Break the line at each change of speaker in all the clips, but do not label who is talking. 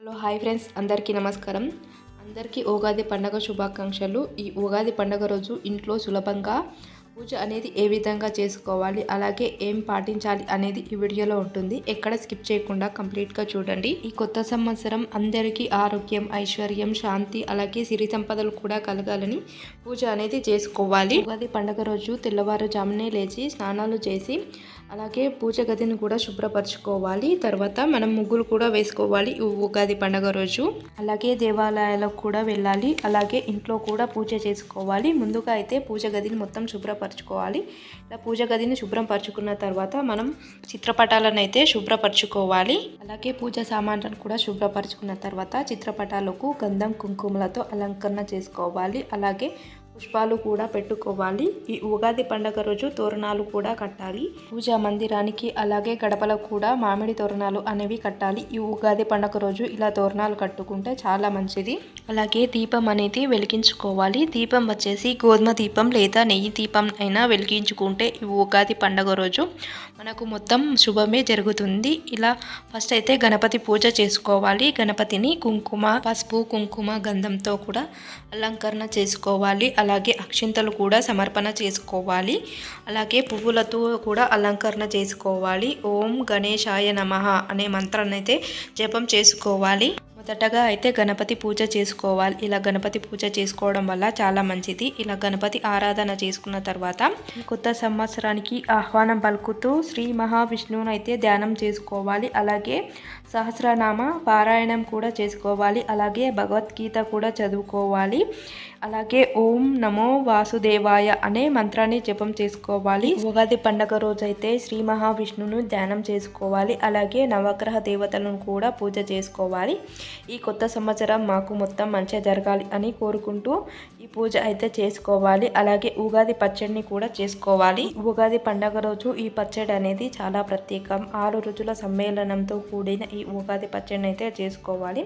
Hello hi friends, అందరికీ నమస్కారం. అందరికీ ఉగాది పండుగ శుభాకాంక్షలు. ఈ ఉగాది పండుగ రోజు ఇంట్లో సులభంగా పూజ అనేది ఏ విధంగా చేసుకోవాలి, అలాగే ఏం పాటించాలి అనేది ఈ వీడియోలో ఉంటుంది. ఎక్కడ స్కిప్ చేయకుండా కంప్లీట్గా చూడండి. ఈ కొత్త సంవత్సరం అందరికీ ఆరోగ్యం, ఐశ్వర్యం, శాంతి, అలాగే సిరి సంపదలు కూడా కలగాలని పూజ అనేది చేసుకోవాలి. ఉగాది పండుగ రోజు తెల్లవారుజామునే లేచి స్నానాలు చేసి అలాగే పూజ గదిని కూడా శుభ్రపరచుకోవాలి. తర్వాత మనం ముగ్గులు కూడా వేసుకోవాలి ఈ ఉగాది పండుగ రోజు. అలాగే దేవాలయాలకు కూడా వెళ్ళాలి. అలాగే ఇంట్లో కూడా పూజ చేసుకోవాలి. ముందుగా అయితే పూజ గదిని మొత్తం శుభ్రపరచుకోవాలి. ఇలా పూజ గదిని శుభ్రం పరచుకున్న తర్వాత మనం చిత్రపటాలను అయితే శుభ్రపరచుకోవాలి. అలాగే పూజ సామాన్లను కూడా శుభ్రపరచుకున్న తర్వాత చిత్రపటాలకు గంధం, కుంకుమలతో అలంకరణ చేసుకోవాలి. అలాగే పుష్పాలు కూడా పెట్టుకోవాలి. ఈ ఉగాది పండుగ రోజు తోరణాలు కూడా కట్టాలి. పూజా మందిరానికి అలాగే గడపలకు కూడా మామిడి తోరణాలు అనేవి కట్టాలి. ఈ ఉగాది పండుగ రోజు ఇలా తోరణాలు కట్టుకుంటే చాలా మంచిది. అలాగే దీపం అనేది వెలిగించుకోవాలి. దీపం వచ్చేసి గోధుమ దీపం లేదా నెయ్యి దీపం అయినా వెలిగించుకుంటే ఈ ఉగాది పండుగ రోజు మనకు మొత్తం శుభమే జరుగుతుంది. ఇలా ఫస్ట్ అయితే గణపతి పూజ చేసుకోవాలి. గణపతిని పసుపు కుంకుమ గంధంతో కూడా అలంకరణ చేసుకోవాలి. అలాగే అక్షింతలు కూడా సమర్పణ చేసుకోవాలి. అలాగే పువ్వులతో కూడా అలంకరణ చేసుకోవాలి. ఓం గణేశాయ నమః అనే మంత్రాన్ని అయితే జపం చేసుకోవాలి. మొదటగా అయితే గణపతి పూజ చేసుకోవాలి. ఇలా గణపతి పూజ చేసుకోవడం వల్ల చాలా మంచిది. ఇలా గణపతి ఆరాధన చేసుకున్న తర్వాత కొత్త సంవత్సరానికి ఆహ్వానం పలుకుతూ శ్రీ మహావిష్ణువును అయితే ధ్యానం చేసుకోవాలి. అలాగే సహస్రనామ పారాయణం కూడా చేసుకోవాలి. అలాగే భగవద్గీత కూడా చదువుకోవాలి. అలాగే ఓం నమో వాసుదేవాయ అనే మంత్రాన్ని జపం చేసుకోవాలి. ఉగాది పండుగ రోజైతే శ్రీ మహావిష్ణువును ధ్యానం చేసుకోవాలి. అలాగే నవగ్రహ దేవతలను కూడా పూజ చేసుకోవాలి. ఈ కొత్త సంవత్సరం మాకు మొత్తం మంచిగా జరగాలి అని కోరుకుంటూ ఈ పూజ అయితే చేసుకోవాలి. అలాగే ఉగాది పచ్చడిని కూడా చేసుకోవాలి. ఉగాది పండుగ రోజు ఈ పచ్చడి అనేది చాలా ప్రత్యేకం. 6 రుచుల సమ్మేళనంతో కూడిన ఈ ఉగాది పచ్చడిని అయితే చేసుకోవాలి.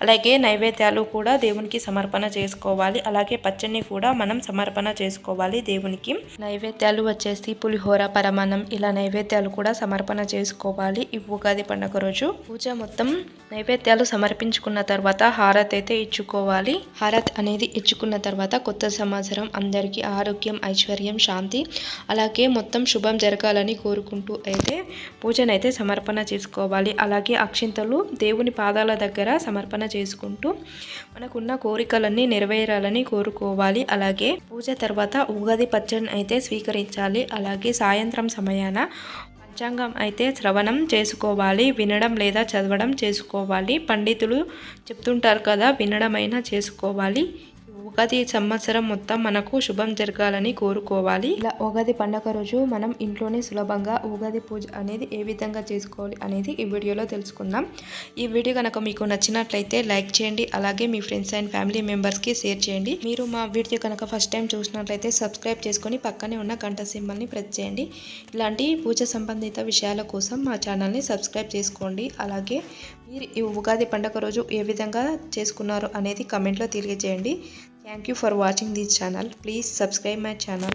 అలాగే నైవేద్యాలు కూడా దేవునికి సమర్పణ చేసుకోవాలి. అలాగే పచ్చడిని కూడా మనం సమర్పణ చేసుకోవాలి దేవునికి. నైవేద్యాలు వచ్చేసి పులిహోర, పరమాన్నం ఇలా నైవేద్యాలు కూడా సమర్పణ చేసుకోవాలి. ఈ ఉగాది పండుగ రోజు పూజ మొత్తం నైవేద్యాలు సమర్పించుకున్న తర్వాత హారతి అయితే ఇచ్చుకోవాలి. హారతి అనేది ఇచ్చుకున్న తర్వాత కొత్త సంవత్సరం అందరికీ ఆరోగ్యం, ఐశ్వర్యం, శాంతి అలాగే మొత్తం శుభం జరగాలని కోరుకుంటూ అయితే పూజనైతే సమర్పణ చేసుకోవాలి. అలాగే అక్షింతలు దేవుని పాదాల దగ్గర సమర్పణ చేసుకుంటూ మనకున్న కోరికలన్నీ నెరవేరాలని కోరుకోవాలి. అలాగే పూజ తర్వాత ఉగాది పచ్చడిని అయితే స్వీకరించాలి. అలాగే సాయంత్రం సమయాన పంచాంగం అయితే శ్రవణం చేసుకోవాలి. వినడం లేదా చదవడం చేసుకోవాలి. పండితులు చెప్తుంటారు కదా, వినడమైనా చేసుకోవాలి. ఉగాది సంవత్సరం మొత్తం మనకు శుభం జరగాలని కోరుకోవాలి. ఇలా ఉగాది పండుగ రోజు మనం ఇంట్లోనే సులభంగా ఉగాది పూజ అనేది ఏ విధంగా చేసుకోవాలి అనేది ఈ వీడియోలో తెలుసుకుందాం. ఈ వీడియో కనుక మీకు నచ్చినట్లయితే లైక్ చేయండి. అలాగే మీ ఫ్రెండ్స్ అండ్ ఫ్యామిలీ మెంబర్స్కి షేర్ చేయండి. మీరు మా వీడియో కనుక ఫస్ట్ టైం చూసినట్లయితే సబ్స్క్రైబ్ చేసుకొని పక్కనే ఉన్న గంట సింబల్ని ప్రెస్ చేయండి. ఇలాంటి పూజ సంబంధిత విషయాల కోసం మా ఛానల్ని సబ్స్క్రైబ్ చేసుకోండి. అలాగే మీరు ఈ ఉగాది పండుగ రోజు ఏ విధంగా చేసుకున్నారో అనేది కమెంట్లో తెలియజేయండి. Thank you for watching this channel. Please subscribe my channel.